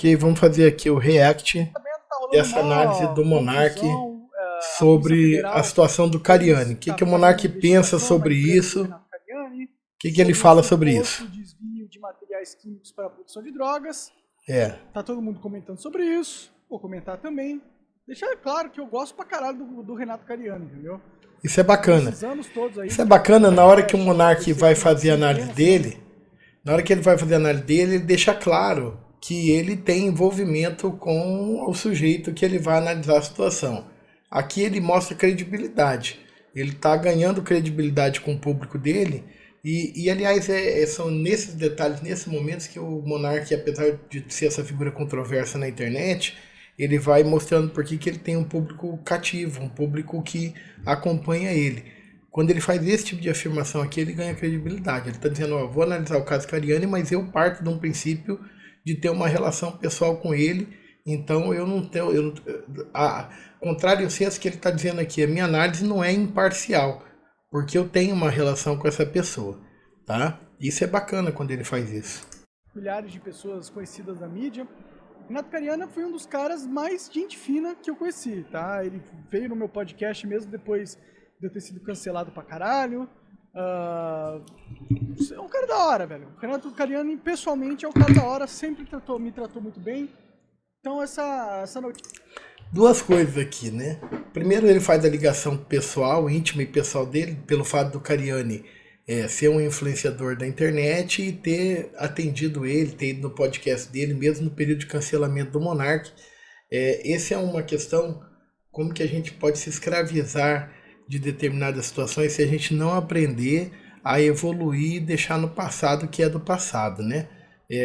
Ok, vamos fazer aqui o react Tá rolando dessa análise do Monark confusão, a Polícia sobre a Federal situação do Cariani. O que, tá que o fazendo Monark uma pensa investigação na sobre empresa do isso? Renato Cariani, O que, que ele sobre fala um sobre suposto isso? desvio de materiais químicos para a produção de drogas. É, Tá todo mundo comentando sobre isso. Vou comentar também. Deixar claro que eu gosto pra caralho do Renato Cariani, entendeu? isso é bacana. Esses anos todos aí. Isso é bacana na hora que o podcast, Monark vai fazer a análise centenas, dele. Na hora que ele vai fazer a análise dele, ele deixa claro que ele tem envolvimento com o sujeito que ele vai analisar a situação. Aqui ele mostra credibilidade. Ele está ganhando credibilidade com o público dele. Aliás, são nesses detalhes, nesses momentos que o Monark, apesar de ser essa figura controversa na internet, ele vai mostrando por que ele tem um público cativo, um público que acompanha ele. Quando ele faz esse tipo de afirmação aqui, ele ganha credibilidade. Ele está dizendo, ó, vou analisar o caso Cariani, mas eu parto de um princípio de ter uma relação pessoal com ele, então eu não tenho... contrário ao senso que ele está dizendo aqui, a minha análise não é imparcial, porque eu tenho uma relação com essa pessoa, tá? Isso é bacana quando ele faz isso. Milhares de pessoas conhecidas da mídia. Renato Cariani foi um dos caras mais gente fina que eu conheci, tá? Ele veio no meu podcast mesmo depois de eu ter sido cancelado pra caralho. É um cara da hora, velho. O Renato Cariani, pessoalmente, é um cara da hora, sempre me tratou muito bem. Então essa notícia... Duas coisas aqui, né? Primeiro, ele faz a ligação pessoal, íntima e pessoal dele, pelo fato do Cariani ser um influenciador da internet e ter atendido ele, ter ido no podcast dele, mesmo no período de cancelamento do Monark. Essa é uma questão, como que a gente pode se escravizar de determinadas situações se a gente não aprender a evoluir e deixar no passado o que é do passado, né?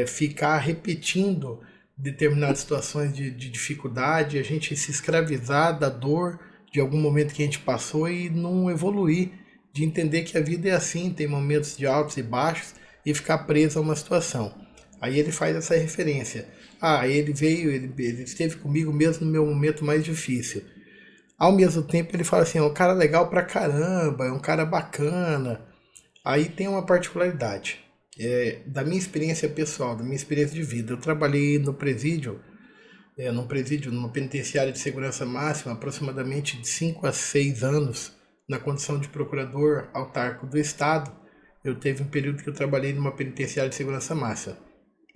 Ficar repetindo determinadas situações de dificuldade, a gente se escravizar da dor de algum momento que a gente passou e não evoluir, de entender que a vida é assim, tem momentos de altos e baixos e ficar preso a uma situação. Aí ele faz essa referência. Ele veio, ele esteve comigo mesmo no meu momento mais difícil. Ao mesmo tempo ele fala assim, é um cara legal pra caramba, é um cara bacana. Aí tem uma particularidade. Da minha experiência pessoal, da minha experiência de vida. Eu trabalhei no presídio, numa penitenciária de segurança máxima, aproximadamente de 5 a 6 anos, na condição de procurador autárquico do Estado. Eu teve um período que eu trabalhei numa penitenciária de segurança máxima.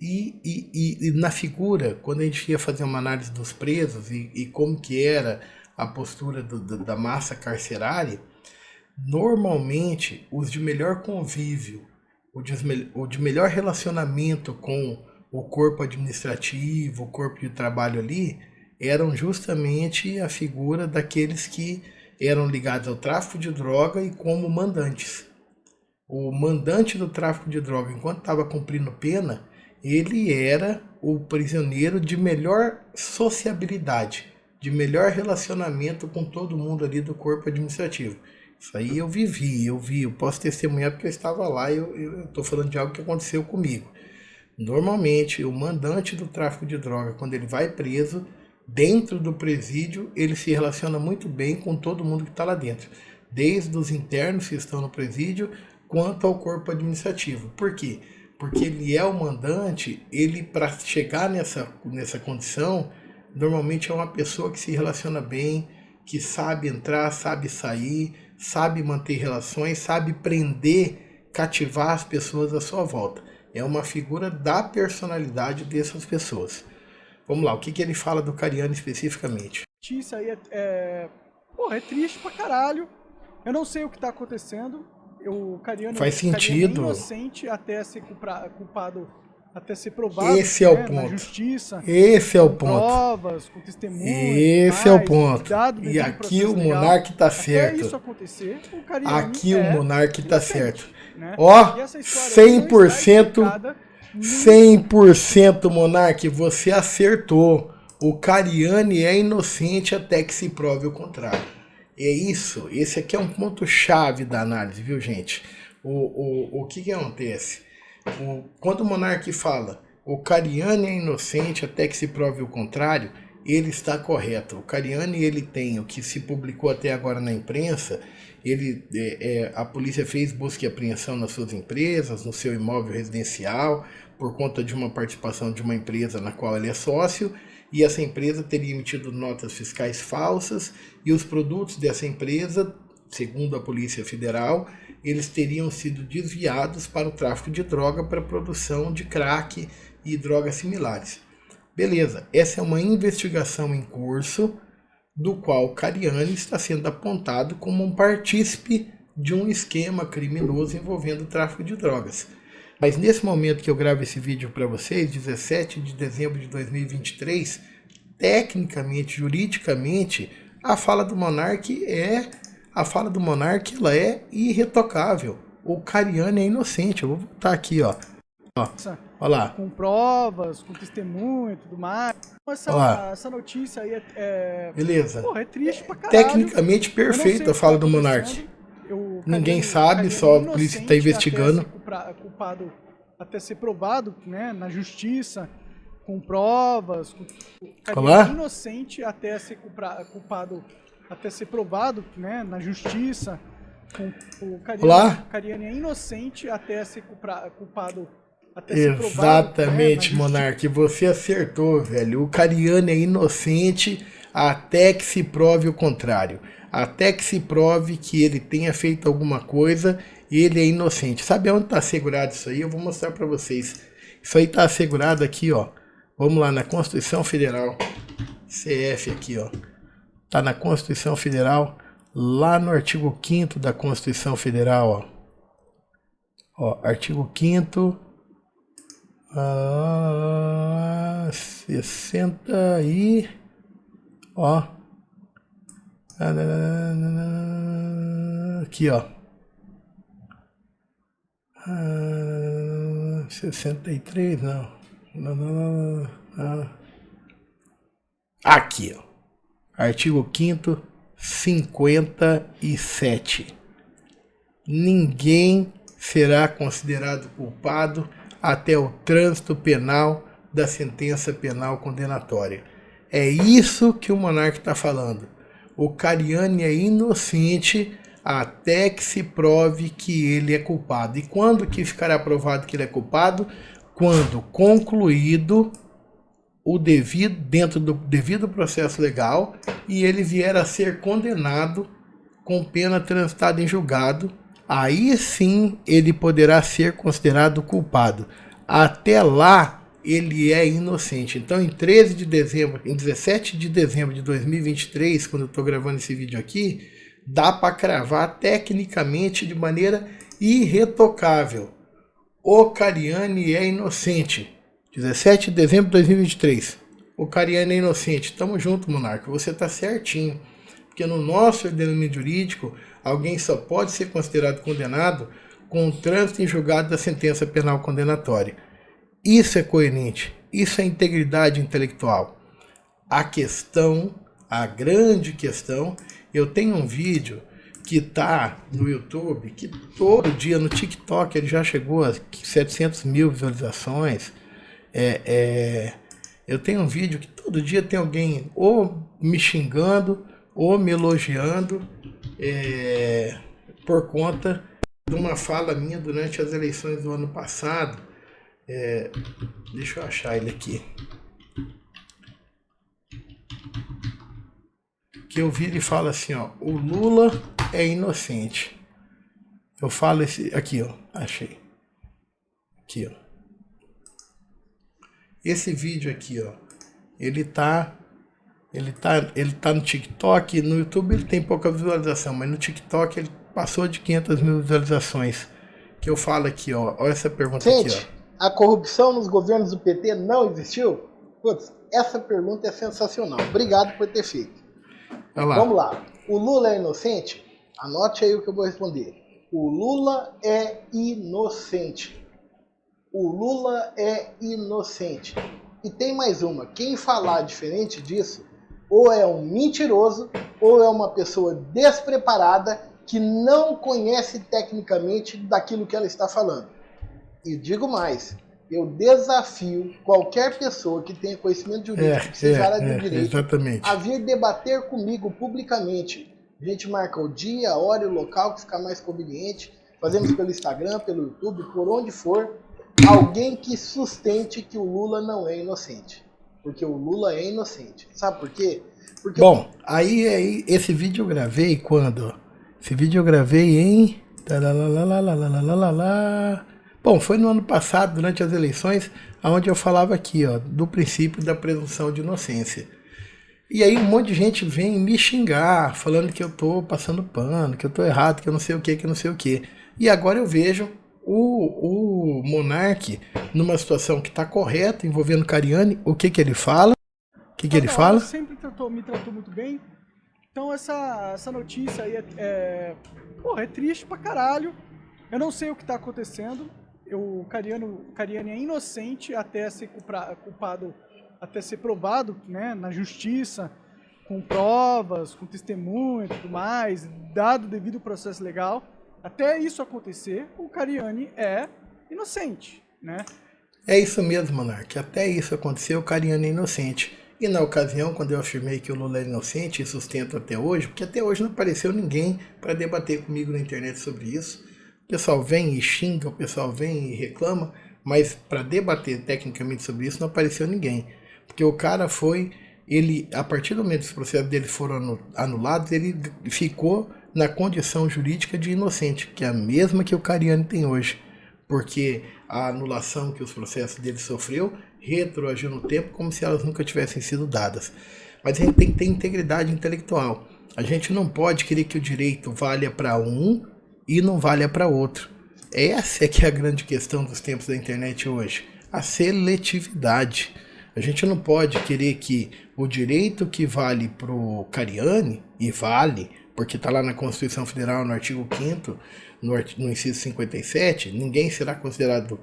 E na figura, quando a gente ia fazer uma análise dos presos e como que era a postura da massa carcerária, normalmente os de melhor convívio, o de melhor relacionamento com o corpo administrativo, o corpo de trabalho ali, eram justamente a figura daqueles que eram ligados ao tráfico de droga e como mandantes. O mandante do tráfico de droga, enquanto estava cumprindo pena, ele era o prisioneiro de melhor sociabilidade, de melhor relacionamento com todo mundo ali do corpo administrativo. Isso aí eu vivi, eu posso testemunhar porque eu estava lá e eu estou falando de algo que aconteceu comigo. Normalmente, o mandante do tráfico de droga, quando ele vai preso, dentro do presídio, ele se relaciona muito bem com todo mundo que está lá dentro. Desde os internos que estão no presídio, quanto ao corpo administrativo. Por quê? Porque ele é o mandante, ele para chegar nessa condição, normalmente é uma pessoa que se relaciona bem, que sabe entrar, sabe sair, sabe manter relações, sabe prender, cativar as pessoas à sua volta. É uma figura da personalidade dessas pessoas. Vamos lá, o que ele fala do Cariani especificamente? Isso aí é triste pra caralho. Eu não sei o que tá acontecendo. O Cariani, Faz sentido. É inocente até ser culpado, até ser provado. Esse é o ponto. Na justiça. Esse é o com ponto. Provas, com testemunhas. Esse é o ponto. E aqui o Monark tá certo. Até isso acontecer, o Cariani aqui o Monark tá certo. Né? Ó, 100%, 100% Monark, você acertou. O Cariani é inocente até que se prove o contrário. É isso, esse aqui é um ponto-chave da análise, viu, gente? O que acontece? Quando o Monark fala o Cariani é inocente até que se prove o contrário, ele está correto. O Cariani, ele tem o que se publicou até agora na imprensa, a polícia fez busca e apreensão nas suas empresas, no seu imóvel residencial, por conta de uma participação de uma empresa na qual ele é sócio, e essa empresa teria emitido notas fiscais falsas, e os produtos dessa empresa, segundo a Polícia Federal, eles teriam sido desviados para o tráfico de droga, para a produção de crack e drogas similares. Beleza, essa é uma investigação em curso, do qual Cariani está sendo apontado como um partícipe de um esquema criminoso envolvendo o tráfico de drogas. Mas nesse momento que eu gravo esse vídeo para vocês, 17 de dezembro de 2023, tecnicamente, juridicamente, a fala do Monark ela é irretocável. O Cariani é inocente. Eu vou botar aqui, ó. Olha lá. Com provas, com testemunho e tudo mais. Essa notícia aí beleza. Porra, é triste pra caralho. Tecnicamente perfeito a fala do Monark. Ninguém sabe, só a polícia está investigando. Culpado até ser provado, né, na justiça, com provas. Cariani inocente até ser culpado, até ser provado, né, na justiça. O Cariani é inocente até ser culpado. Exatamente, Monark, você acertou, velho. O Cariani é inocente até que se prove o contrário. Até que se prove que ele tenha feito alguma coisa, ele é inocente. Sabe onde está assegurado isso aí? Eu vou mostrar para vocês. Isso aí está assegurado aqui, ó. Vamos lá na Constituição Federal. CF aqui, ó. Está na Constituição Federal, lá no artigo 5º da Constituição Federal, ó. Ó, artigo 5º, 60 e... ó. Aqui, ó. 63, não. Aqui, ó. Artigo 5º, 57. Ninguém será considerado culpado até o trânsito penal da sentença penal condenatória. É isso que o Monark está falando. O Cariani é inocente até que se prove que ele é culpado. E quando que ficará provado que ele é culpado? Quando concluído o devido, dentro do devido processo legal, e ele vier a ser condenado com pena transitada em julgado, aí sim ele poderá ser considerado culpado. Até lá, ele é inocente. Então, em 17 de dezembro de 2023, quando eu estou gravando esse vídeo aqui, dá para cravar tecnicamente de maneira irretocável. O Cariani é inocente. 17 de dezembro de 2023. O Cariani é inocente. Tamo junto, Monarca. Você tá certinho. Porque no nosso ordenamento jurídico, alguém só pode ser considerado condenado com o trânsito em julgado da sentença penal condenatória. Isso é coerente. Isso é integridade intelectual. A grande questão, eu tenho um vídeo que tá no YouTube, que todo dia no TikTok ele já chegou a 700 mil visualizações. Eu tenho um vídeo que todo dia tem alguém ou me xingando ou me elogiando por conta de uma fala minha durante as eleições do ano passado. Deixa eu achar ele aqui. Que eu viro e falo assim, ó, o Lula é inocente. Eu falo esse aqui, ó, achei. Aqui, ó. Esse vídeo aqui, ó, ele tá no TikTok, no YouTube ele tem pouca visualização, mas no TikTok ele passou de 500 mil visualizações. Que eu falo aqui, ó, olha essa pergunta aqui, ó. A corrupção nos governos do PT não existiu? Putz, essa pergunta é sensacional. Obrigado por ter feito. Vamos lá. O Lula é inocente? Anote aí o que eu vou responder. O Lula é inocente. O Lula é inocente. E tem mais uma. Quem falar diferente disso, ou é um mentiroso, ou é uma pessoa despreparada que não conhece tecnicamente daquilo que ela está falando. E digo mais, eu desafio qualquer pessoa que tenha conhecimento jurídico, que seja área do direito, a vir debater comigo publicamente. A gente marca o dia, a hora e o local que ficar mais conveniente. Fazemos pelo Instagram, pelo YouTube, por onde for. alguém que sustente que o Lula não é inocente. Porque o Lula é inocente. Sabe por quê? Porque bom, aí esse vídeo eu gravei quando? Esse vídeo eu gravei em... Bom, foi no ano passado, durante as eleições, onde eu falava aqui, ó, do princípio da presunção de inocência. E aí um monte de gente vem me xingar, falando que eu tô passando pano, que eu tô errado, que eu não sei o que não sei o que. E agora eu vejo o Monark numa situação que está correta, envolvendo Cariani. O que ele fala? O que ele fala? Ele sempre me tratou muito bem. Então essa notícia aí é triste pra caralho. Eu não sei o que tá acontecendo. O Cariani é inocente até ser culpado, até ser provado, né, na justiça, com provas, com testemunho e tudo mais, dado o devido processo legal. Até isso acontecer, o Cariani é inocente, né? É isso mesmo, Monark. Até isso acontecer, o Cariani é inocente. E na ocasião, quando eu afirmei que o Lula é inocente, e sustento até hoje, porque até hoje não apareceu ninguém para debater comigo na internet sobre isso. O pessoal vem e xinga, o pessoal vem e reclama, mas para debater tecnicamente sobre isso não apareceu ninguém. Porque o cara foi, a partir do momento que os processos dele foram anulados, ele ficou na condição jurídica de inocente, que é a mesma que o Cariani tem hoje. Porque a anulação que os processos dele sofreu retroagiu no tempo como se elas nunca tivessem sido dadas. Mas a gente tem que ter integridade intelectual. A gente não pode querer que o direito valha para um e não valha para outro. Essa é que é a grande questão dos tempos da internet hoje. A seletividade. A gente não pode querer que o direito que vale para o Cariani, e vale, porque está lá na Constituição Federal, no artigo 5º, no inciso 57, ninguém será considerado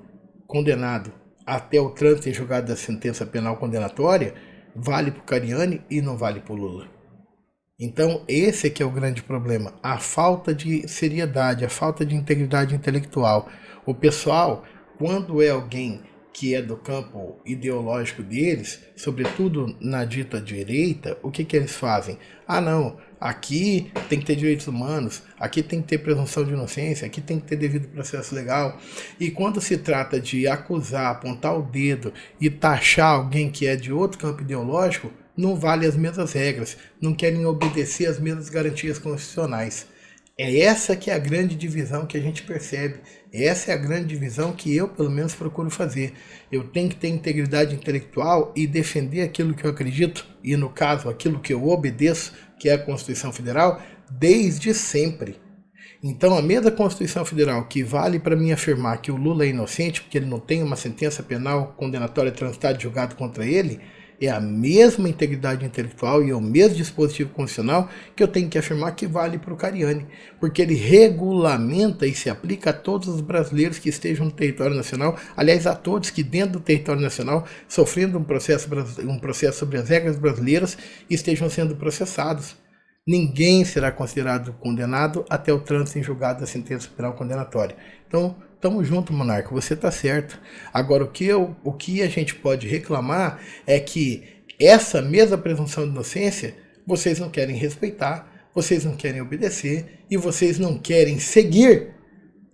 condenado até o trânsito em julgado da sentença penal condenatória, vale para o Cariani e não vale para o Lula. Então esse é que é o grande problema, a falta de seriedade, a falta de integridade intelectual. O pessoal, quando é alguém que é do campo ideológico deles, sobretudo na dita direita, o que eles fazem? Ah não, aqui tem que ter direitos humanos, aqui tem que ter presunção de inocência, aqui tem que ter devido processo legal. E quando se trata de acusar, apontar o dedo e taxar alguém que é de outro campo ideológico, não vale as mesmas regras, não querem obedecer às mesmas garantias constitucionais. É essa que é a grande divisão que a gente percebe. Essa é a grande divisão que eu, pelo menos, procuro fazer. Eu tenho que ter integridade intelectual e defender aquilo que eu acredito, e no caso, aquilo que eu obedeço, que é a Constituição Federal, desde sempre. Então, a mesma Constituição Federal que vale para mim afirmar que o Lula é inocente, porque ele não tem uma sentença penal condenatória transitada e julgado contra ele, é a mesma integridade intelectual e é o mesmo dispositivo constitucional que eu tenho que afirmar que vale para o Cariani, porque ele regulamenta e se aplica a todos os brasileiros que estejam no território nacional, aliás, a todos que dentro do território nacional, sofrendo um processo sobre as regras brasileiras, estejam sendo processados. Ninguém será considerado condenado até o trânsito em julgado da sentença penal condenatória. Então, tamo junto, Monarca, você tá certo. Agora, o que a gente pode reclamar é que essa mesma presunção de inocência vocês não querem respeitar, vocês não querem obedecer e vocês não querem seguir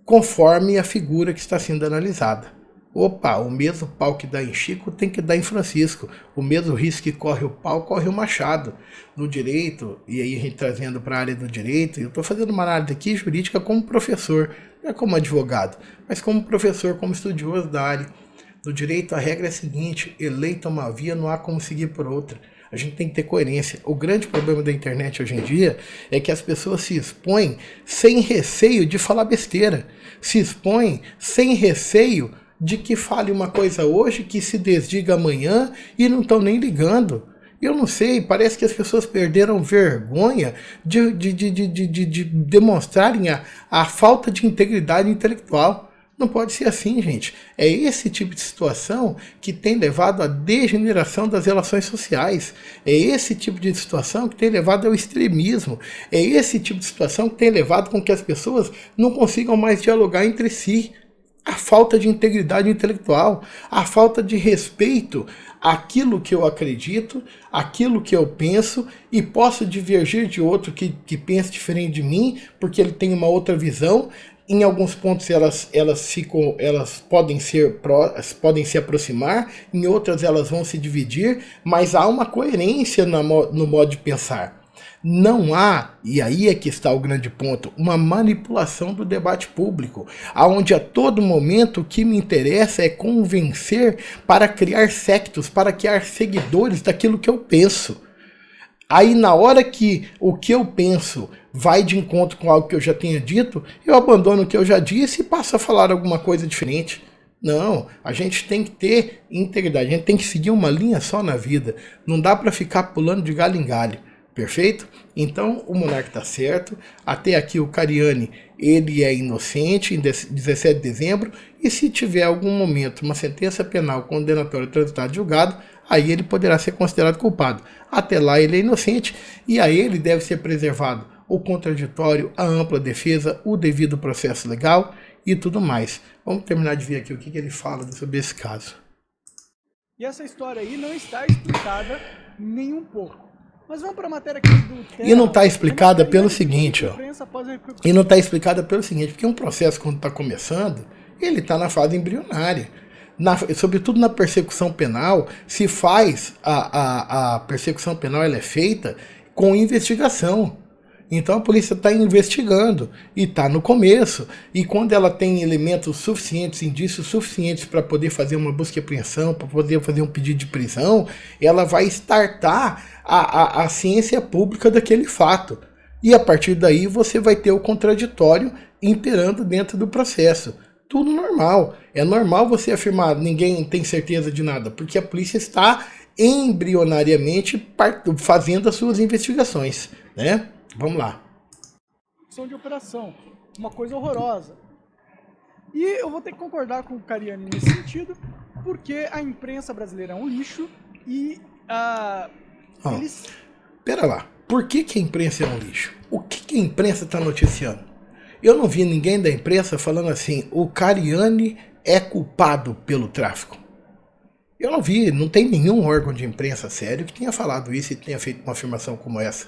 conforme a figura que está sendo analisada. Opa, o mesmo pau que dá em Chico tem que dar em Francisco. O mesmo risco que corre o pau, corre o machado. No direito, e aí a gente trazendo para a área do direito, eu estou fazendo uma análise aqui jurídica como professor, não é como advogado, mas como professor, como estudioso da área. No direito, a regra é a seguinte: eleito uma via, não há como seguir por outra. A gente tem que ter coerência. O grande problema da internet hoje em dia é que as pessoas se expõem sem receio de falar besteira. Se expõem sem receio de que fale uma coisa hoje, que se desdiga amanhã e não estão nem ligando. Eu não sei, parece que as pessoas perderam vergonha de demonstrarem a falta de integridade intelectual. Não pode ser assim, gente. É esse tipo de situação que tem levado à degeneração das relações sociais. É esse tipo de situação que tem levado ao extremismo. É esse tipo de situação que tem levado com que as pessoas não consigam mais dialogar entre si. A falta de integridade intelectual, a falta de respeito àquilo que eu acredito, àquilo que eu penso, e posso divergir de outro que pensa diferente de mim, porque ele tem uma outra visão, Em alguns pontos elas podem se aproximar, em outras elas vão se dividir, mas há uma coerência no modo de pensar. Não há, e aí é que está o grande ponto, uma manipulação do debate público, onde a todo momento o que me interessa é convencer para criar sectos, para criar seguidores daquilo que eu penso. Aí na hora que o que eu penso vai de encontro com algo que eu já tenha dito, eu abandono o que eu já disse e passo a falar alguma coisa diferente. Não, a gente tem que ter integridade, a gente tem que seguir uma linha só na vida. Não dá para ficar pulando de galho em galho, perfeito? Então o Monark está certo, até aqui o Cariani, ele é inocente em 17 de dezembro, e se tiver algum momento uma sentença penal condenatória transitada e julgado, aí ele poderá ser considerado culpado. Até lá ele é inocente e a ele deve ser preservado o contraditório, a ampla defesa, o devido processo legal e tudo mais. Vamos terminar de ver aqui o que ele fala sobre esse caso. E essa história aí não está explicada nem um pouco. Mas vamos para a matéria aqui do Terra. E não está explicada pelo seguinte, ó. E não está explicada pelo seguinte, porque um processo quando está começando, ele está na fase embrionária. Sobretudo na persecução penal, se faz a persecução penal, ela é feita com investigação. Então a polícia está investigando e está no começo. E quando ela tem elementos suficientes, indícios suficientes para poder fazer uma busca e apreensão, para poder fazer um pedido de prisão, ela vai startar a ciência pública daquele fato. E a partir daí você vai ter o contraditório imperando dentro do processo. Tudo normal. É normal você afirmar ninguém tem certeza de nada, porque a polícia está embrionariamente fazendo as suas investigações, né? Vamos lá. Ação de operação. Uma coisa horrorosa. E eu vou ter que concordar com o Cariani nesse sentido, porque a imprensa brasileira é um lixo e eles... Pera lá. Por que a imprensa é um lixo? O que a imprensa está noticiando? Eu não vi ninguém da imprensa falando assim, o Cariani é culpado pelo tráfico. Eu não vi, não tem nenhum órgão de imprensa sério que tenha falado isso e tenha feito uma afirmação como essa.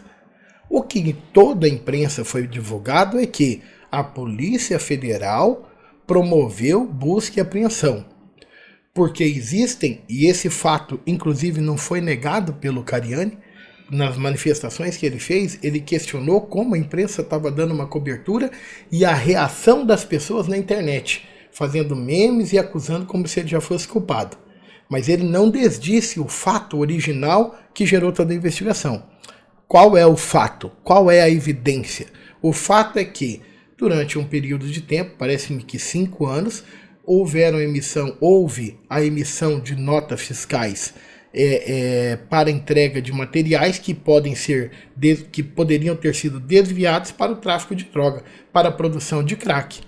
O que em toda a imprensa foi divulgado é que a Polícia Federal promoveu busca e apreensão. Porque existem, e esse fato inclusive não foi negado pelo Cariani, nas manifestações que ele fez, ele questionou como a imprensa estava dando uma cobertura e a reação das pessoas na internet, fazendo memes e acusando como se ele já fosse culpado. Mas ele não desdisse o fato original que gerou toda a investigação. Qual é o fato? Qual é a evidência? O fato é que, durante um período de tempo, parece-me que 5 anos, houve a emissão de notas fiscais para entrega de materiais que poderiam ter sido desviados para o tráfico de droga, para a produção de crack.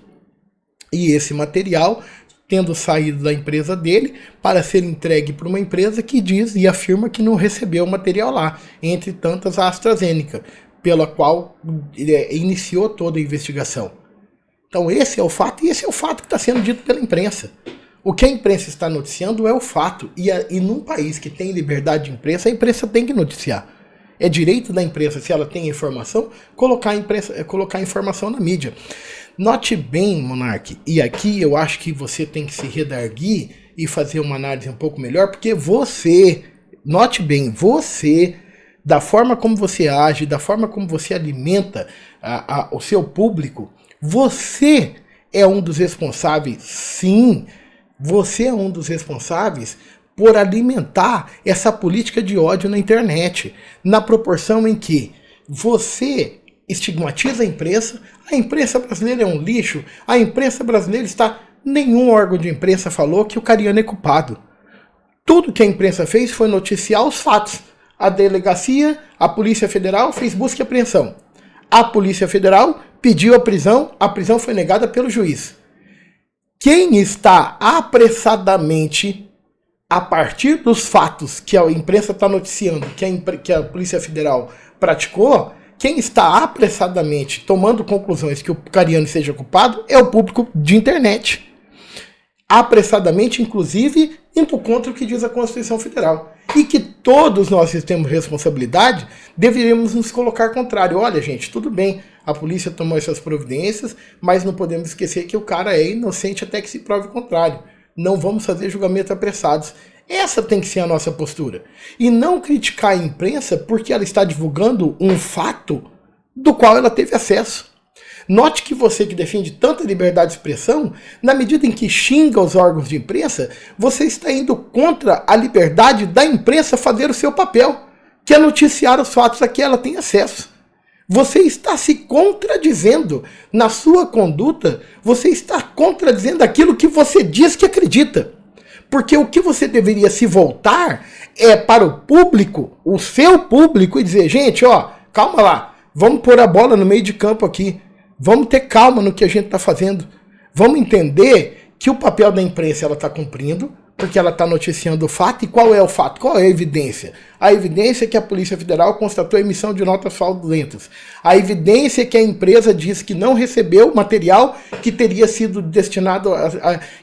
E esse material, tendo saído da empresa dele, para ser entregue para uma empresa que diz e afirma que não recebeu o material lá, entre tantas a AstraZeneca, pela qual iniciou toda a investigação. Então esse é o fato, e esse é o fato que está sendo dito pela imprensa. O que a imprensa está noticiando é o fato. E num país que tem liberdade de imprensa, a imprensa tem que noticiar. É direito da imprensa, se ela tem informação, colocar informação na mídia. Note bem, Monark, e aqui eu acho que você tem que se redarguir e fazer uma análise um pouco melhor, porque você, note bem, você, da forma como você age, da forma como você alimenta o seu público, você é um dos responsáveis, sim, você é um dos responsáveis por alimentar essa política de ódio na internet, na proporção em que você estigmatiza a imprensa brasileira é um lixo, a imprensa brasileira está... Nenhum órgão de imprensa falou que o Cariani é culpado. Tudo que a imprensa fez foi noticiar os fatos. A delegacia, a Polícia Federal fez busca e apreensão. A Polícia Federal pediu a prisão foi negada pelo juiz. Quem está apressadamente, a partir dos fatos que a imprensa está noticiando, que a Polícia Federal praticou, quem está apressadamente tomando conclusões que o Cariani seja culpado é o público de internet. Apressadamente, inclusive, indo contra o que diz a Constituição Federal. E que todos nós que temos responsabilidade deveríamos nos colocar contrário. Olha, gente, tudo bem, a polícia tomou essas providências, mas não podemos esquecer que o cara é inocente até que se prove o contrário. Não vamos fazer julgamentos apressados. Essa tem que ser a nossa postura. E não criticar a imprensa porque ela está divulgando um fato do qual ela teve acesso. Note que você que defende tanta liberdade de expressão, na medida em que xinga os órgãos de imprensa, você está indo contra a liberdade da imprensa fazer o seu papel, que é noticiar os fatos a que ela tem acesso. Você está se contradizendo na sua conduta, você está contradizendo aquilo que você diz que acredita. Porque o que você deveria se voltar é para o público, o seu público, e dizer, gente, ó, calma lá, vamos pôr a bola no meio de campo aqui. Vamos ter calma no que a gente está fazendo. Vamos entender que o papel da imprensa ela está cumprindo, porque ela está noticiando o fato. E qual é o fato? Qual é a evidência? A evidência é que a Polícia Federal constatou a emissão de notas fraudulentas. A evidência é que a empresa diz que não recebeu material que teria sido destinado,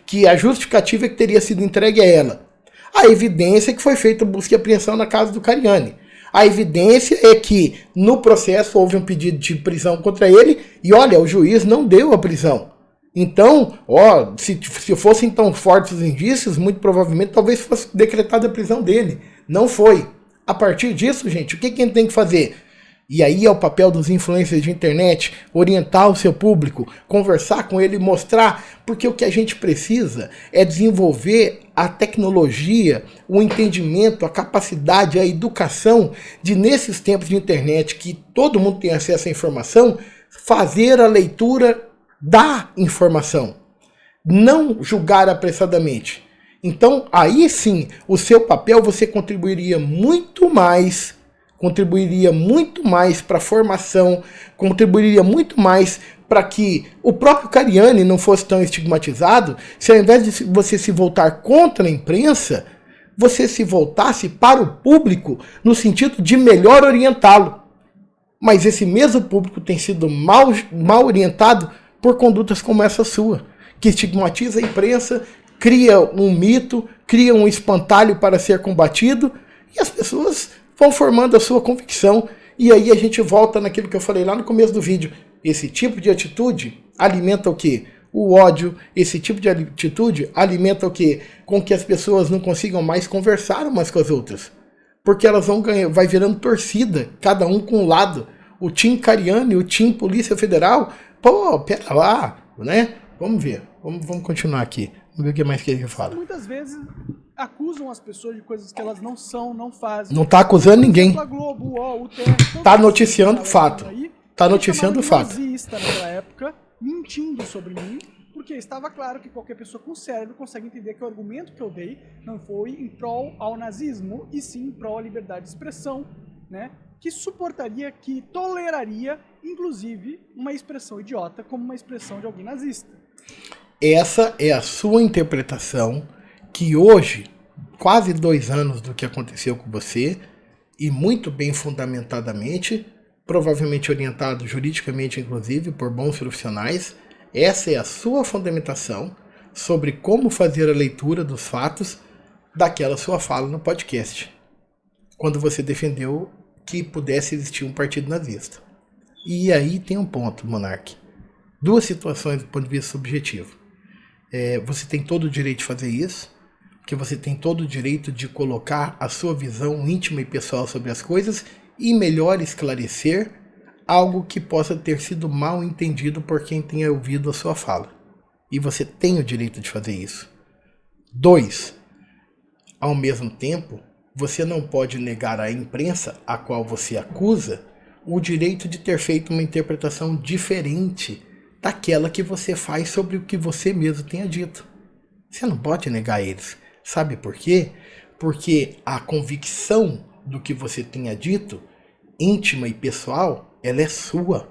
que a justificativa é que teria sido entregue a ela. A evidência é que foi feita busca e apreensão na casa do Cariani. A evidência é que no processo houve um pedido de prisão contra ele e, olha, o juiz não deu a prisão. Então, ó, se fossem tão fortes os indícios, muito provavelmente talvez fosse decretada a prisão dele. Não foi. A partir disso, gente, o que a gente tem que fazer? E aí é o papel dos influencers de internet, orientar o seu público, conversar com ele, mostrar, porque o que a gente precisa é desenvolver a tecnologia, o entendimento, a capacidade, a educação de, nesses tempos de internet, que todo mundo tem acesso à informação, fazer a leitura da informação, não julgar apressadamente. Então, aí sim, o seu papel você contribuiria muito mais para a formação, contribuiria muito mais para que o próprio Cariani não fosse tão estigmatizado, se ao invés de você se voltar contra a imprensa, você se voltasse para o público no sentido de melhor orientá-lo. Mas esse mesmo público tem sido mal orientado por condutas como essa sua, que estigmatiza a imprensa, cria um mito, cria um espantalho para ser combatido, e as pessoas vão formando a sua convicção, e aí a gente volta naquilo que eu falei lá no começo do vídeo. Esse tipo de atitude alimenta o quê? O ódio. Esse tipo de atitude alimenta o quê? Com que as pessoas não consigam mais conversar umas com as outras. Porque elas vai virando torcida, cada um com um lado. O time Cariani, o time Polícia Federal, pô, pera lá, né? Vamos ver, vamos continuar aqui. Vamos ver o que mais que ele fala. Muitas vezes acusam as pessoas de coisas que elas não são, não fazem. Não está acusando ninguém. A Globo, o tá noticiando o fato. Tá noticiando o fato. Nazista naquela época, mentindo sobre mim, porque estava claro que qualquer pessoa com cérebro consegue entender que o argumento que eu dei não foi em prol ao nazismo, e sim em prol à liberdade de expressão, né? Que suportaria, que toleraria, inclusive, uma expressão idiota como uma expressão de alguém nazista. Essa é a sua interpretação, que hoje, quase 2 anos do que aconteceu com você, e muito bem fundamentadamente, provavelmente orientado juridicamente, inclusive, por bons profissionais, essa é a sua fundamentação sobre como fazer a leitura dos fatos daquela sua fala no podcast, quando você defendeu que pudesse existir um partido nazista. E aí tem um ponto, Monark. 2 situações do ponto de vista subjetivo. Você tem todo o direito de fazer isso, porque você tem todo o direito de colocar a sua visão íntima e pessoal sobre as coisas e melhor esclarecer algo que possa ter sido mal entendido por quem tenha ouvido a sua fala. E você tem o direito de fazer isso. 2, ao mesmo tempo, você não pode negar à imprensa, a qual você acusa, o direito de ter feito uma interpretação diferente daquela que você faz sobre o que você mesmo tenha dito. Você não pode negar a eles. Sabe por quê? Porque a convicção do que você tenha dito, íntima e pessoal, ela é sua.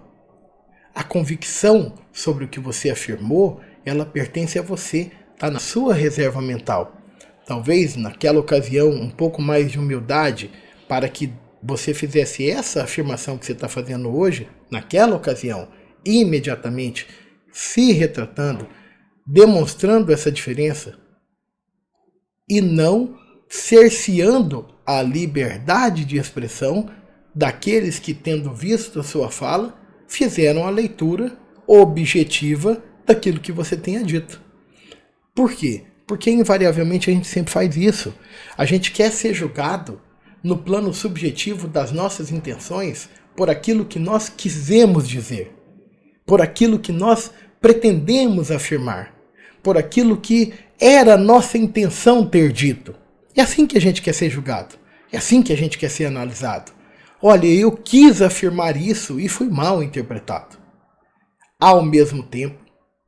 A convicção sobre o que você afirmou, ela pertence a você, está na sua reserva mental. Talvez naquela ocasião um pouco mais de humildade para que você fizesse essa afirmação que você está fazendo hoje, naquela ocasião, imediatamente se retratando, demonstrando essa diferença e não cerceando a liberdade de expressão daqueles que, tendo visto a sua fala, fizeram a leitura objetiva daquilo que você tenha dito. Por quê? Porque invariavelmente a gente sempre faz isso. A gente quer ser julgado no plano subjetivo das nossas intenções por aquilo que nós quisemos dizer, por aquilo que nós pretendemos afirmar, por aquilo que era nossa intenção ter dito. É assim que a gente quer ser julgado, é assim que a gente quer ser analisado. Olha, eu quis afirmar isso e fui mal interpretado. Ao mesmo tempo,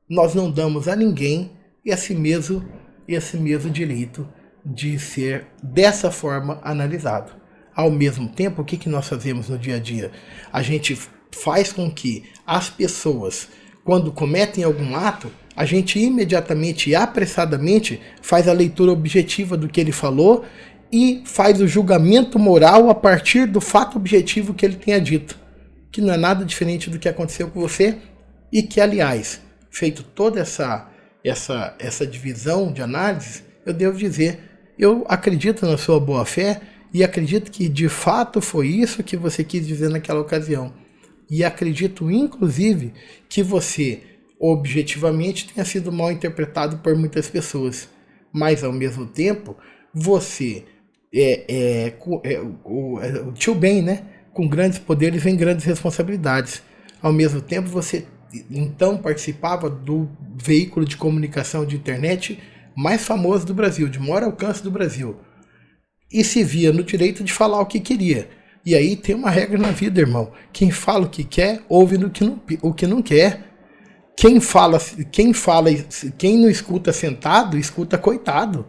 nós não damos a ninguém esse mesmo direito de ser dessa forma analisado. Ao mesmo tempo, o que nós fazemos no dia a dia? A gente faz com que as pessoas, quando cometem algum ato, a gente imediatamente e apressadamente faz a leitura objetiva do que ele falou e faz o julgamento moral a partir do fato objetivo que ele tenha dito, que não é nada diferente do que aconteceu com você e que, aliás, feito toda essa divisão de análise, eu devo dizer, eu acredito na sua boa-fé e acredito que de fato foi isso que você quis dizer naquela ocasião. E acredito, inclusive, que você, objetivamente, tenha sido mal interpretado por muitas pessoas. Mas, ao mesmo tempo, você o tio Ben, né? Com grandes poderes vem grandes responsabilidades. Ao mesmo tempo, você então participava do veículo de comunicação de internet mais famoso do Brasil, de maior alcance do Brasil. E se via no direito de falar o que queria. E aí tem uma regra na vida, irmão. Quem fala o que quer, ouve o que não quer. Quem não escuta sentado, escuta coitado.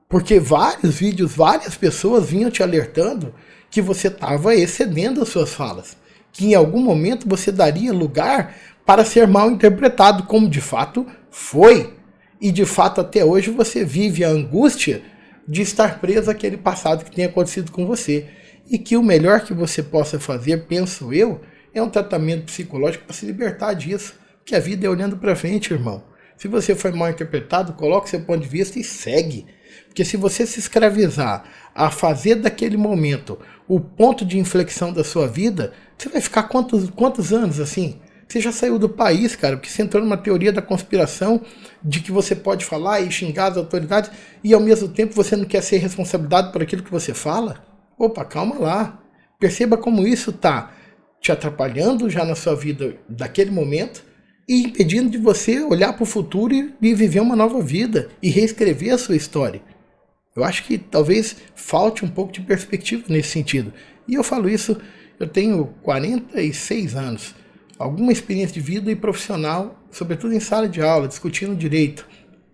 Porque vários vídeos, várias pessoas vinham te alertando que você estava excedendo as suas falas. Que em algum momento você daria lugar para ser mal interpretado, como de fato foi. E de fato até hoje você vive a angústia de estar preso àquele passado que tem acontecido com você. E que o melhor que você possa fazer, penso eu, é um tratamento psicológico para se libertar disso. Que a vida é olhando para frente, irmão. Se você foi mal interpretado, coloque seu ponto de vista e segue. Porque se você se escravizar a fazer daquele momento o ponto de inflexão da sua vida, você vai ficar quantos anos assim? Você já saiu do país, cara, porque você entrou numa teoria da conspiração de que você pode falar e xingar as autoridades e ao mesmo tempo você não quer ser responsabilizado por aquilo que você fala? Opa, calma lá. Perceba como isso está te atrapalhando já na sua vida daquele momento e impedindo de você olhar para o futuro e viver uma nova vida e reescrever a sua história. Eu acho que talvez falte um pouco de perspectiva nesse sentido. E eu falo isso, eu tenho 46 anos, alguma experiência de vida e profissional, sobretudo em sala de aula, discutindo direito.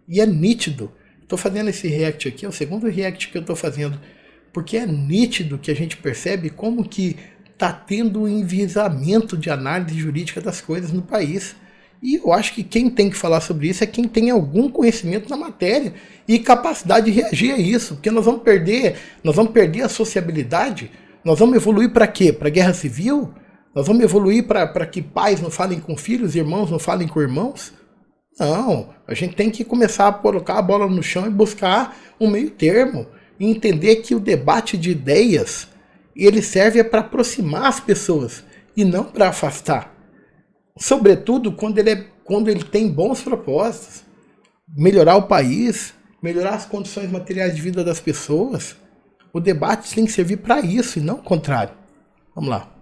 E é nítido. Estou fazendo esse react aqui, é o segundo react que eu estou fazendo, porque é nítido que a gente percebe como que está tendo um enviesamento de análise jurídica das coisas no país. E eu acho que quem tem que falar sobre isso é quem tem algum conhecimento na matéria e capacidade de reagir a isso, porque nós vamos perder a sociabilidade, nós vamos evoluir para quê? Para guerra civil? Nós vamos evoluir para que pais não falem com filhos, irmãos não falem com irmãos? Não, a gente tem que começar a colocar a bola no chão e buscar um meio termo, e entender que o debate de ideias, ele serve para aproximar as pessoas e não para afastar. Sobretudo quando ele tem bons propósitos, melhorar o país, melhorar as condições materiais de vida das pessoas. O debate tem que servir para isso e não o contrário. Vamos lá.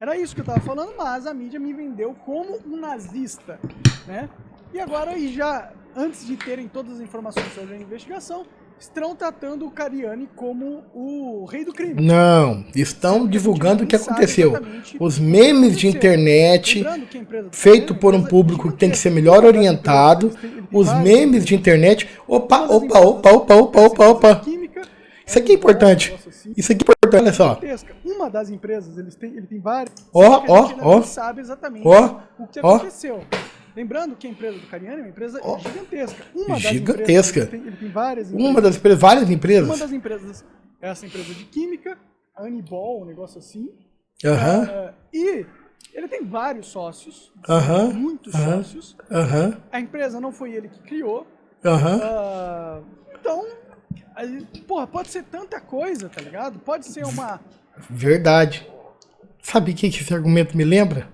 Era isso que eu estava falando, mas a mídia me vendeu como um nazista, né? E agora, já antes de terem todas as informações sobre a investigação, estão tratando o Cariani como o rei do crime. Não, estão divulgando o que aconteceu. Os memes de internet, feito por um público que tem que ser melhor orientado, os memes de internet... Opa. Isso aqui é importante. Isso aqui é importante, olha só. Uma das empresas, ele tem várias... Ó. sabe exatamente o que aconteceu. Lembrando que a empresa do Cariani é uma empresa gigantesca. Gigantesca. Ele tem várias empresas. Uma das empresas, várias empresas. Uma das empresas é essa empresa de química, a Anibol, um negócio assim. E ele tem vários sócios, muitos sócios. A empresa não foi ele que criou. Então, porra, pode ser tanta coisa, tá ligado? Pode ser uma... Verdade. Sabe o que esse argumento me lembra?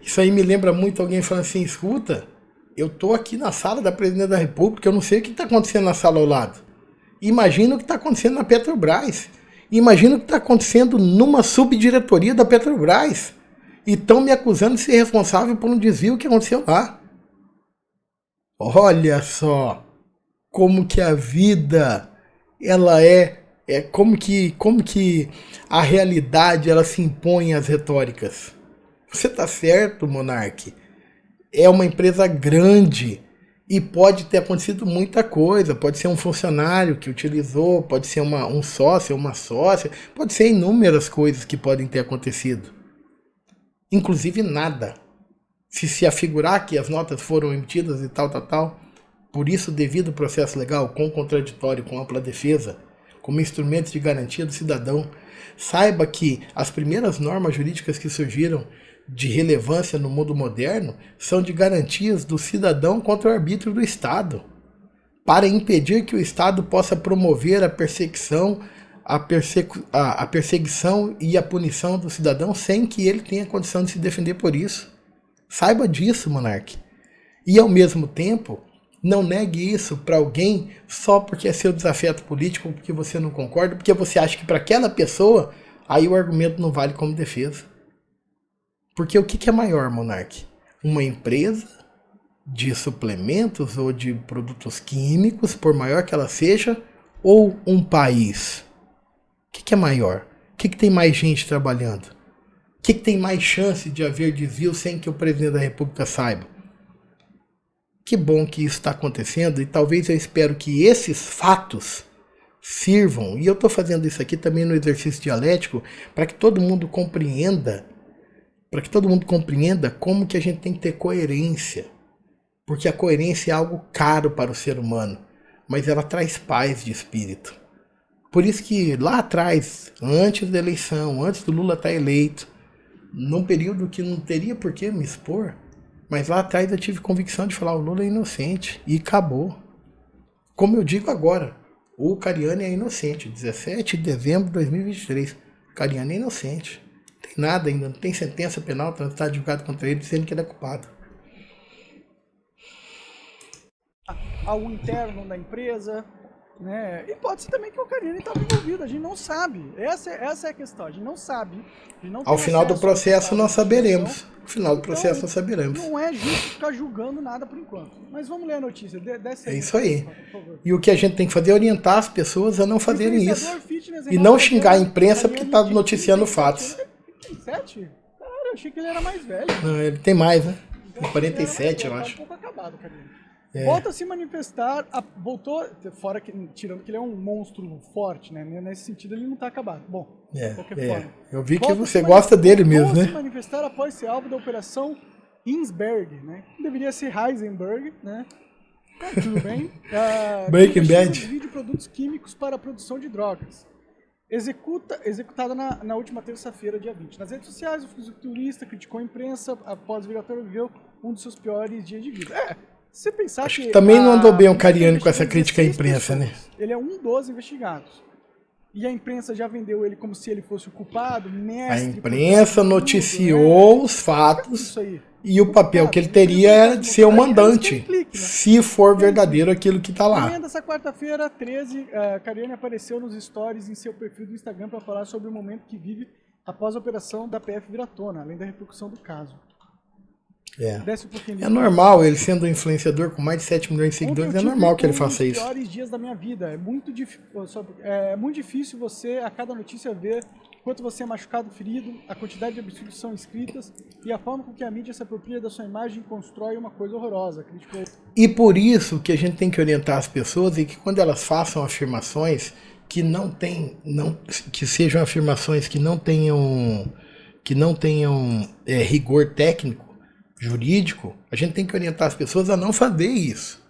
Isso aí me lembra muito alguém falando assim, escuta, eu tô aqui na sala da Presidente da República, eu não sei o que está acontecendo na sala ao lado. Imagina o que está acontecendo na Petrobras. Imagina o que está acontecendo numa subdiretoria da Petrobras. E estão me acusando de ser responsável por um desvio que aconteceu lá. Olha só como que a vida ela como que a realidade ela se impõe às retóricas. Você tá certo, Monark. É uma empresa grande e pode ter acontecido muita coisa. Pode ser um funcionário que utilizou, pode ser um sócio, uma sócia, pode ser inúmeras coisas que podem ter acontecido. Inclusive nada. Se afigurar que as notas foram emitidas e tal. Por isso, devido ao processo legal, com contraditório, com ampla defesa, como instrumento de garantia do cidadão, saiba que as primeiras normas jurídicas que surgiram de relevância no mundo moderno são de garantias do cidadão contra o arbítrio do Estado, para impedir que o Estado possa promover a perseguição e a punição do cidadão sem que ele tenha condição de se defender por isso. Saiba disso, Monark. E ao mesmo tempo, não negue isso para alguém só porque é seu desafeto político, porque você não concorda, porque você acha que para aquela pessoa, aí o argumento não vale como defesa. Porque o que é maior, Monark? Uma empresa de suplementos ou de produtos químicos, por maior que ela seja, ou um país? O que é maior? O que tem mais gente trabalhando? O que tem mais chance de haver desvio sem que o presidente da República saiba? Que bom que isso está acontecendo e talvez eu espero que esses fatos sirvam, e eu estou fazendo isso aqui também no exercício dialético, para que todo mundo compreenda, como que a gente tem que ter coerência. Porque a coerência é algo caro para o ser humano, mas ela traz paz de espírito. Por isso que lá atrás, antes da eleição, antes do Lula estar eleito, num período que não teria por que me expor, mas lá atrás eu tive convicção de falar, o Lula é inocente, e acabou. Como eu digo agora, o Cariani é inocente, 17 de dezembro de 2023, o Cariani é inocente. Não tem nada ainda, não tem sentença penal, está advogado contra ele, dizendo que ele é culpado. Algo interno da empresa, né? E pode ser também que o Cariani estava envolvido, a gente não sabe. Essa é a questão, a gente não sabe. Ao final do processo nós saberemos. No final do processo nós saberemos. Não é justo ficar julgando nada por enquanto. Mas vamos ler a notícia. É isso aí. E o que a gente tem que fazer é orientar as pessoas a não fazerem isso. E não xingar a imprensa porque está noticiando fatos. 37? Cara, eu achei que ele era mais velho. Não, ele tem mais, né? Tem 47, eu acho. Um pouco acabado, Cariani. Volta a se manifestar, voltou, fora que, tirando que ele é um monstro forte, né? Nesse sentido ele não está acabado. Bom, de qualquer forma. Eu vi que você gosta dele mesmo, né? Volta a se manifestar após ser alvo da Operação Hinsberg, né? Deveria ser Heisenberg, né? Tudo bem. Breaking Bad. Desvio de produtos químicos para a produção de drogas. Executada na última terça-feira, dia 20. Nas redes sociais, o fisiculturista criticou a imprensa após viratório viveu um dos seus piores dias de vida. Se pensar acho que também não andou bem o Cariani com essa crítica à imprensa, né? Ele é um dos investigados. E a imprensa já vendeu ele como se ele fosse o culpado, mestre. A imprensa noticiou os fatos e o papel que ele teria era de ser o mandante, se for verdadeiro aquilo que está lá. Nessa quarta-feira, 13, Cariani apareceu nos stories em seu perfil do Instagram para falar sobre o momento que vive após a operação da PF vir à tona, além da repercussão do caso. É normal, ele sendo um influenciador com mais de 7 milhões de seguidores, é normal que ele faça isso. Um dos piores dias da minha vida. É muito difícil você, a cada notícia, ver quanto você é machucado, ferido, a quantidade de absurdos são escritas e a forma com que a mídia se apropria da sua imagem e constrói uma coisa horrorosa. E por isso que a gente tem que orientar as pessoas e que quando elas façam afirmações que que sejam afirmações que não tenham rigor técnico, jurídico, a gente tem que orientar as pessoas a não fazer isso.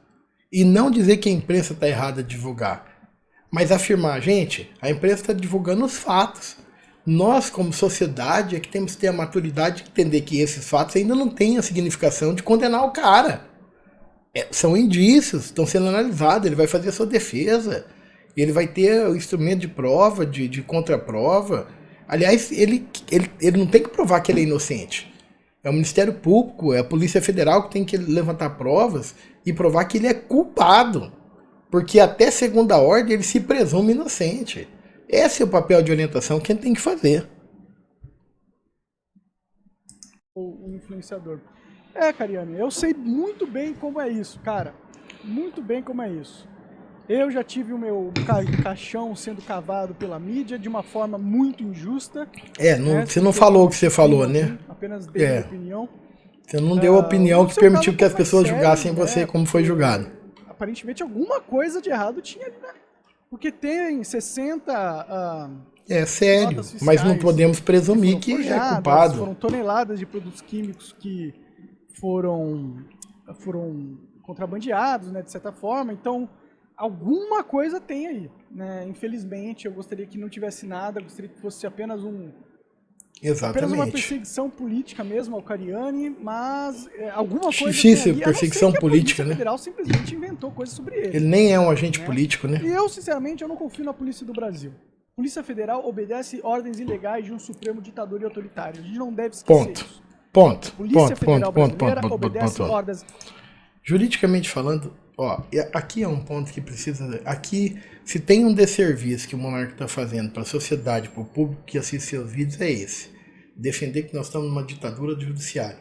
E não dizer que a imprensa está errada a divulgar. Mas afirmar, gente, a imprensa está divulgando os fatos. Nós, como sociedade, é que temos que ter a maturidade de entender que esses fatos ainda não têm a significação de condenar o cara. São indícios, estão sendo analisados, ele vai fazer a sua defesa. Ele vai ter o instrumento de prova, de contraprova. Aliás, ele não tem que provar que ele é inocente. É o Ministério Público, é a Polícia Federal que tem que levantar provas e provar que ele é culpado. Porque até segunda ordem ele se presume inocente. Esse é o papel de orientação que ele tem que fazer. O influenciador. Cariani, eu sei muito bem como é isso, cara. Muito bem como é isso. Eu já tive o meu caixão sendo cavado pela mídia de uma forma muito injusta. Você não falou o que você falou, né? Apenas dei minha opinião. Você não deu a opinião que permitiu que as pessoas julgassem você como foi julgado. Aparentemente alguma coisa de errado tinha ali, né? Porque tem 60... sério, mas não podemos presumir que é culpado. Foram toneladas de produtos químicos que foram contrabandeados, né, de certa forma. Então, alguma coisa tem aí, né? Infelizmente, eu gostaria que não tivesse nada, gostaria que fosse apenas apenas uma perseguição política mesmo ao Cariani, mas alguma coisa... Difícil, perseguição política, né? A Polícia Federal simplesmente inventou coisas sobre ele. Ele nem é um agente político, né? E eu, sinceramente, eu não confio na Polícia do Brasil. A Polícia Federal obedece ordens ilegais de um supremo ditador e autoritário. A gente não deve esquecer isso. Ponto. Polícia Federal brasileira obedece ordens... Juridicamente falando, aqui é um ponto que precisa... Aqui, se tem um desserviço que o monarca está fazendo para a sociedade, para o público que assiste seus vídeos, é esse. Defender que nós estamos numa ditadura do judiciário.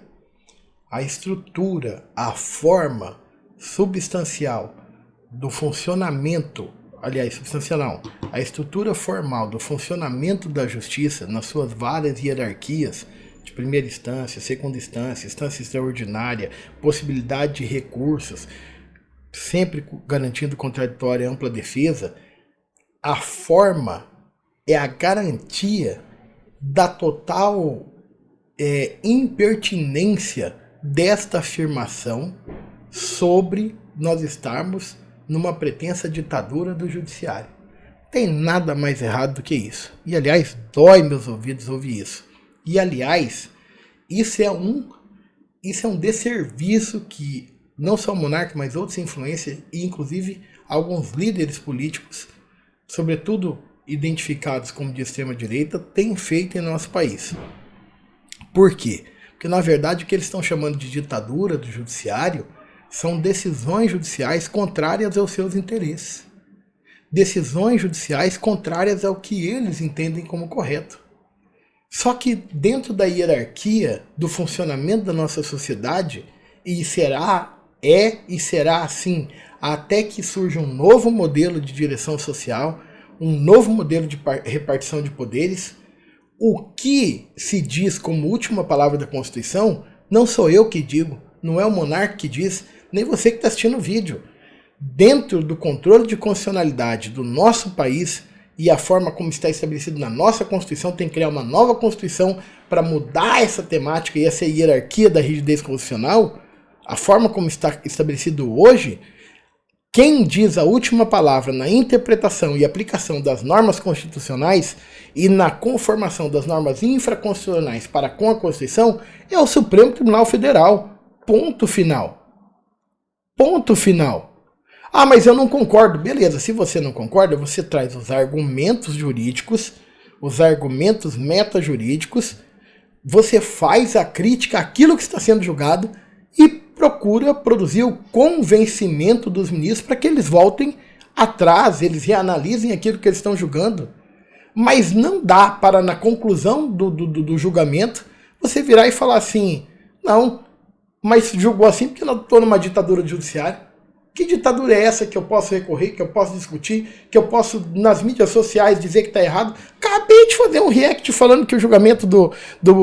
A estrutura, a forma substancial do funcionamento, aliás, substancial não, a estrutura formal do funcionamento da justiça nas suas várias hierarquias, de primeira instância, segunda instância, instância extraordinária, possibilidade de recursos, sempre garantindo contraditória e ampla defesa, a forma é a garantia da total impertinência desta afirmação sobre nós estarmos numa pretensa ditadura do judiciário. Tem nada mais errado do que isso. E, aliás, dói meus ouvidos ouvir isso. E, aliás, isso é um desserviço que não só o monarca, mas outros influencers e, inclusive, alguns líderes políticos, sobretudo identificados como de extrema-direita, têm feito em nosso país. Por quê? Porque, na verdade, o que eles estão chamando de ditadura do judiciário são decisões judiciais contrárias aos seus interesses. Decisões judiciais contrárias ao que eles entendem como correto. Só que dentro da hierarquia do funcionamento da nossa sociedade, e será assim até que surja um novo modelo de direção social, um novo modelo de repartição de poderes, o que se diz como última palavra da Constituição, não sou eu que digo, não é o monarca que diz, nem você que está assistindo o vídeo. Dentro do controle de constitucionalidade do nosso país e a forma como está estabelecido na nossa Constituição, tem que criar uma nova Constituição para mudar essa temática e essa hierarquia da rigidez constitucional, a forma como está estabelecido hoje, quem diz a última palavra na interpretação e aplicação das normas constitucionais e na conformação das normas infraconstitucionais para com a Constituição é o Supremo Tribunal Federal. Ponto final. Ponto final. Ah, mas eu não concordo. Beleza, se você não concorda, você traz os argumentos jurídicos, os argumentos metajurídicos, você faz a crítica àquilo que está sendo julgado e procura produzir o convencimento dos ministros para que eles voltem atrás, eles reanalisem aquilo que eles estão julgando. Mas não dá para, na conclusão do julgamento, você virar e falar assim, não, mas julgou assim porque eu estou numa ditadura judiciária. Que ditadura é essa que eu posso recorrer, que eu posso discutir, que eu posso, nas mídias sociais, dizer que está errado? Acabei de fazer um react falando que o julgamento do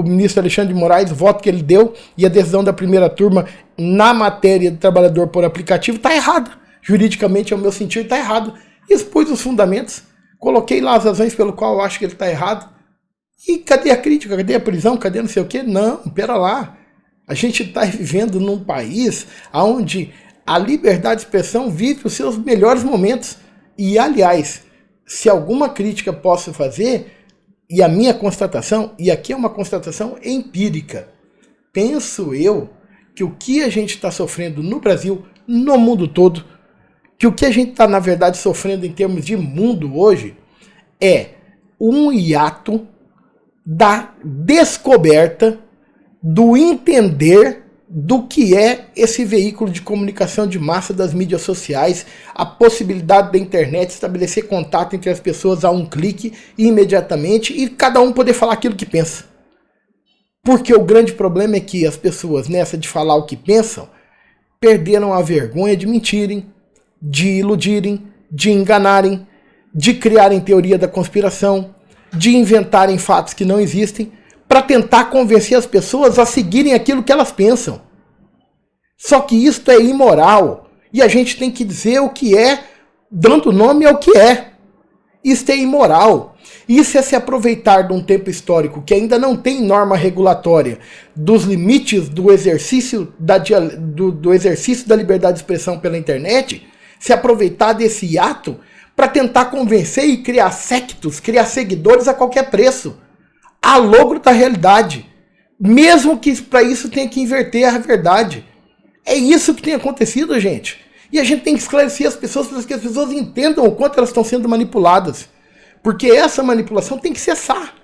ministro Alexandre de Moraes, o voto que ele deu e a decisão da primeira turma na matéria do trabalhador por aplicativo está errada. Juridicamente, ao meu sentir, está errado. Expus os fundamentos, coloquei lá as razões pelo qual eu acho que ele está errado. E cadê a crítica? Cadê a prisão? Cadê não sei o quê? Não, pera lá. A gente está vivendo num país onde a liberdade de expressão vive os seus melhores momentos. E, aliás, se alguma crítica posso fazer, e a minha constatação, e aqui é uma constatação empírica, penso eu que o que a gente está sofrendo no Brasil, no mundo todo, que o que a gente está, na verdade, sofrendo em termos de mundo hoje, é um hiato da descoberta, do entender do que é esse veículo de comunicação de massa das mídias sociais, a possibilidade da internet estabelecer contato entre as pessoas a um clique imediatamente e cada um poder falar aquilo que pensa. Porque o grande problema é que as pessoas, nessa de falar o que pensam, perderam a vergonha de mentirem, de iludirem, de enganarem, de criarem teoria da conspiração, de inventarem fatos que não existem, para tentar convencer as pessoas a seguirem aquilo que elas pensam. Só que isso é imoral. E a gente tem que dizer o que é, dando nome ao que é. Isso é imoral. Isso é se aproveitar de um tempo histórico que ainda não tem norma regulatória dos limites do exercício do exercício da liberdade de expressão pela internet, se aproveitar desse ato para tentar convencer e criar sectos, criar seguidores a qualquer preço. A logro da realidade. Mesmo que para isso tenha que inverter a verdade. É isso que tem acontecido, gente. E a gente tem que esclarecer as pessoas para que as pessoas entendam o quanto elas estão sendo manipuladas. Porque essa manipulação tem que cessar.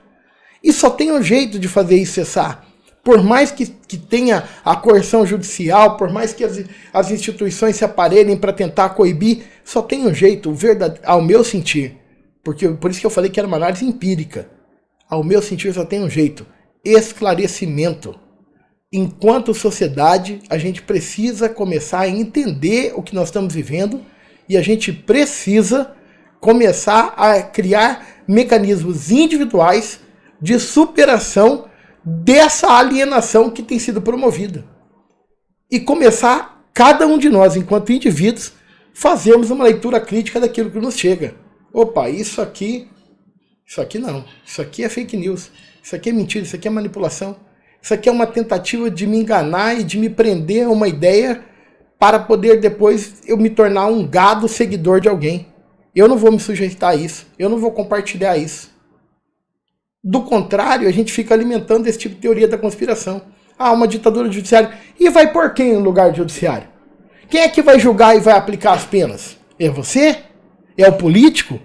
E só tem um jeito de fazer isso cessar. Por mais que tenha a coerção judicial, por mais que as instituições se aparelhem para tentar coibir, só tem um jeito, ao meu sentir. Por isso que eu falei que era uma análise empírica. Ao meu sentir só tem um jeito, esclarecimento. Enquanto sociedade, a gente precisa começar a entender o que nós estamos vivendo e a gente precisa começar a criar mecanismos individuais de superação dessa alienação que tem sido promovida. E começar, cada um de nós, enquanto indivíduos, fazermos uma leitura crítica daquilo que nos chega. Opa, isso aqui não. Isso aqui é fake news. Isso aqui é mentira. Isso aqui é manipulação. Isso aqui é uma tentativa de me enganar e de me prender a uma ideia para poder depois eu me tornar um gado seguidor de alguém. Eu não vou me sujeitar a isso. Eu não vou compartilhar isso. Do contrário, a gente fica alimentando esse tipo de teoria da conspiração. Ah, uma ditadura judiciária. E vai pôr quem no lugar do judiciário? Quem é que vai julgar e vai aplicar as penas? É você? É o político?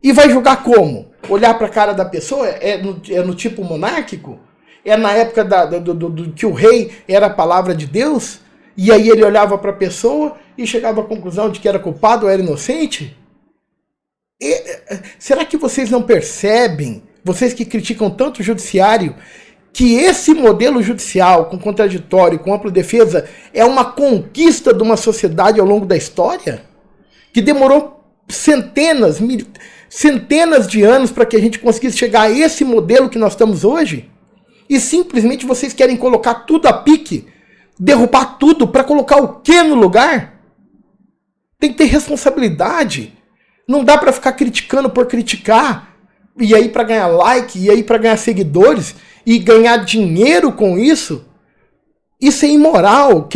E vai julgar como? Olhar para a cara da pessoa? É no tipo monárquico? É na época do que o rei era a palavra de Deus? E aí ele olhava para a pessoa e chegava à conclusão de que era culpado ou era inocente? Será que vocês não percebem, vocês que criticam tanto o judiciário, que esse modelo judicial, com contraditório, com ampla defesa, é uma conquista de uma sociedade ao longo da história? Que demorou centenas de anos para que a gente conseguisse chegar a esse modelo que nós estamos hoje? E simplesmente vocês querem colocar tudo a pique, derrubar tudo para colocar o quê no lugar? Tem que ter responsabilidade. Não dá para ficar criticando por criticar, e aí para ganhar like, e aí para ganhar seguidores, e ganhar dinheiro com isso. Isso é imoral.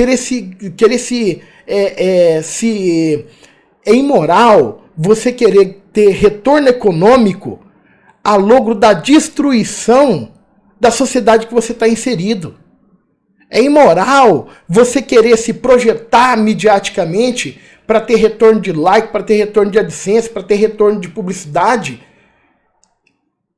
É imoral você querer ter retorno econômico a logro da destruição da sociedade que você está inserido. É imoral você querer se projetar midiaticamente para ter retorno de like, para ter retorno de AdSense, para ter retorno de publicidade.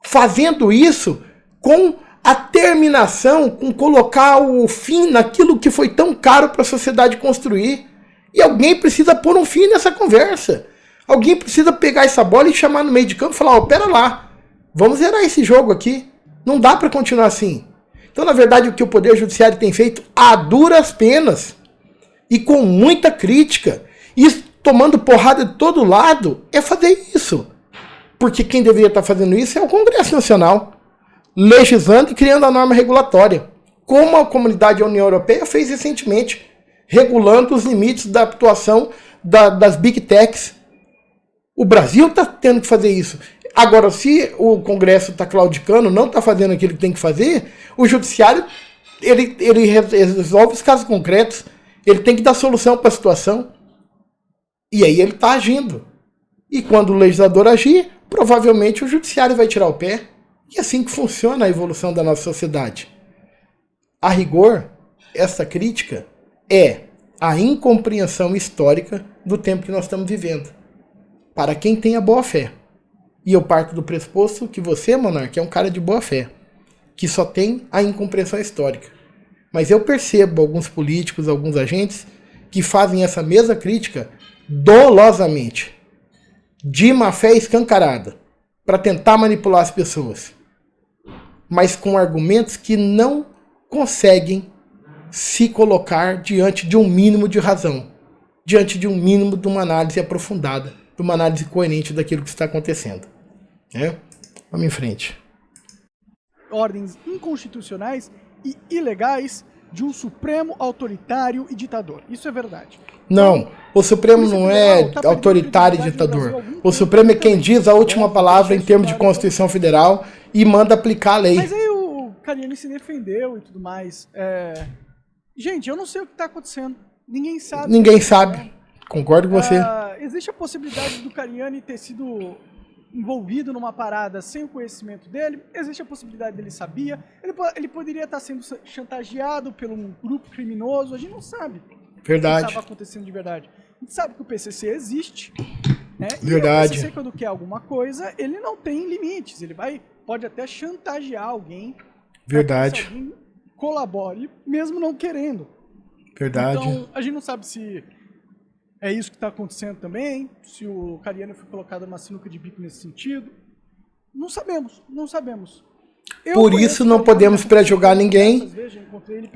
Fazendo isso com a terminação, com colocar o fim naquilo que foi tão caro para a sociedade construir. E alguém precisa pôr um fim nessa conversa. Alguém precisa pegar essa bola e chamar no meio de campo e falar, pera lá, vamos zerar esse jogo aqui. Não dá para continuar assim. Então, na verdade, o que o Poder Judiciário tem feito a duras penas e com muita crítica e tomando porrada de todo lado é fazer isso. Porque quem deveria estar fazendo isso é o Congresso Nacional, legislando e criando a norma regulatória, como a comunidade e a União Europeia fez recentemente, regulando os limites da atuação das Big Techs. O Brasil está tendo que fazer isso. Agora, se o Congresso está claudicando, não está fazendo aquilo que tem que fazer, o Judiciário ele resolve os casos concretos, ele tem que dar solução para a situação. E aí ele está agindo. E quando o legislador agir, provavelmente o Judiciário vai tirar o pé. E é assim que funciona a evolução da nossa sociedade. A rigor, essa crítica é a incompreensão histórica do tempo que nós estamos vivendo. Para quem tem a boa fé. E eu parto do pressuposto que você, Monark, é um cara de boa fé, que só tem a incompreensão histórica. Mas eu percebo alguns políticos, alguns agentes, que fazem essa mesma crítica dolosamente, de má fé escancarada, para tentar manipular as pessoas, mas com argumentos que não conseguem se colocar diante de um mínimo de razão, diante de um mínimo de uma análise aprofundada, de uma análise coerente daquilo que está acontecendo. Vamos em frente. Ordens inconstitucionais e ilegais de um Supremo autoritário e ditador. Isso é verdade. Não, o Supremo não é autoritário e ditador. O Supremo é quem diz a última palavra em termos de Constituição Federal e manda aplicar a lei. Mas aí o Cariani se defendeu e tudo mais. Gente, eu não sei o que está acontecendo. Ninguém sabe. Ninguém sabe. Concordo com você. Existe a possibilidade do Cariani ter sido envolvido numa parada sem o conhecimento dele, existe a possibilidade dele sabia, ele poderia estar sendo chantageado por um grupo criminoso, a gente não sabe verdade. O que estava acontecendo de verdade. A gente sabe que o PCC existe, né? Verdade. E o PCC, quando quer alguma coisa, ele não tem limites, ele pode até chantagear alguém, verdade, para que alguém colabore, mesmo não querendo. Verdade. Então, a gente não sabe se é isso que está acontecendo também, se o Cariani foi colocado numa sinuca de bico nesse sentido. Não sabemos, não sabemos. Por isso não podemos pré-julgar ninguém.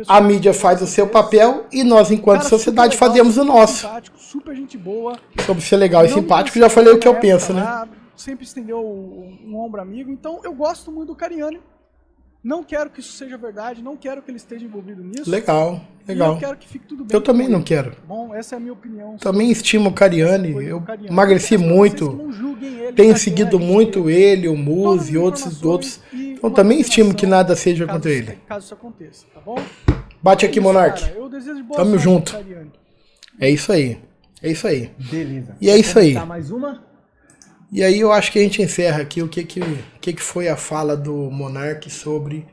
A mídia faz o seu papel e nós, enquanto sociedade, fazemos o nosso. Simpático, super gente boa. Sobre ser legal e simpático, já falei o que eu penso, né? Sempre estendeu um ombro amigo. Então, eu gosto muito do Cariani. Não quero que isso seja verdade, não quero que ele esteja envolvido nisso. Legal, legal. E eu quero que fique tudo bem. Eu também não quero. Bom, essa é a minha opinião. Também estimo o Cariani. Eu emagreci muito. Tenho seguido muito ele, o Mus e outros. Então também estimo que nada seja contra ele. Caso isso aconteça, tá bom? Bate aqui, Monark. Eu desejo boa Tamo sorte, junto. Cariani. É isso aí. É isso aí. Beleza. E é isso aí. Mais uma? E aí eu acho que a gente encerra aqui o que foi a fala do Monark sobre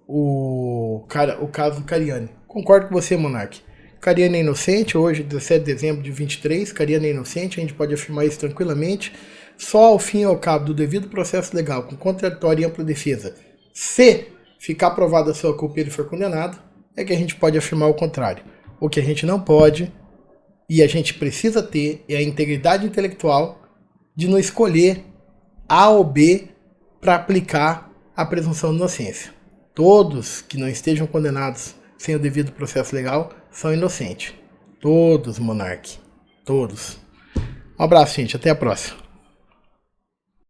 o caso do Cariani. Concordo com você, Monark. Cariani é inocente, hoje, 17 de dezembro de 23, Cariani é inocente, a gente pode afirmar isso tranquilamente. Só ao fim e ao cabo do devido processo legal, com contraditória e ampla defesa, se ficar provada a sua culpa e ele for condenado, é que a gente pode afirmar o contrário. O que a gente não pode e a gente precisa ter é a integridade intelectual de não escolher A ou B para aplicar a presunção de inocência. Todos que não estejam condenados sem o devido processo legal são inocentes. Todos, Monark. Todos. Um abraço, gente. Até a próxima.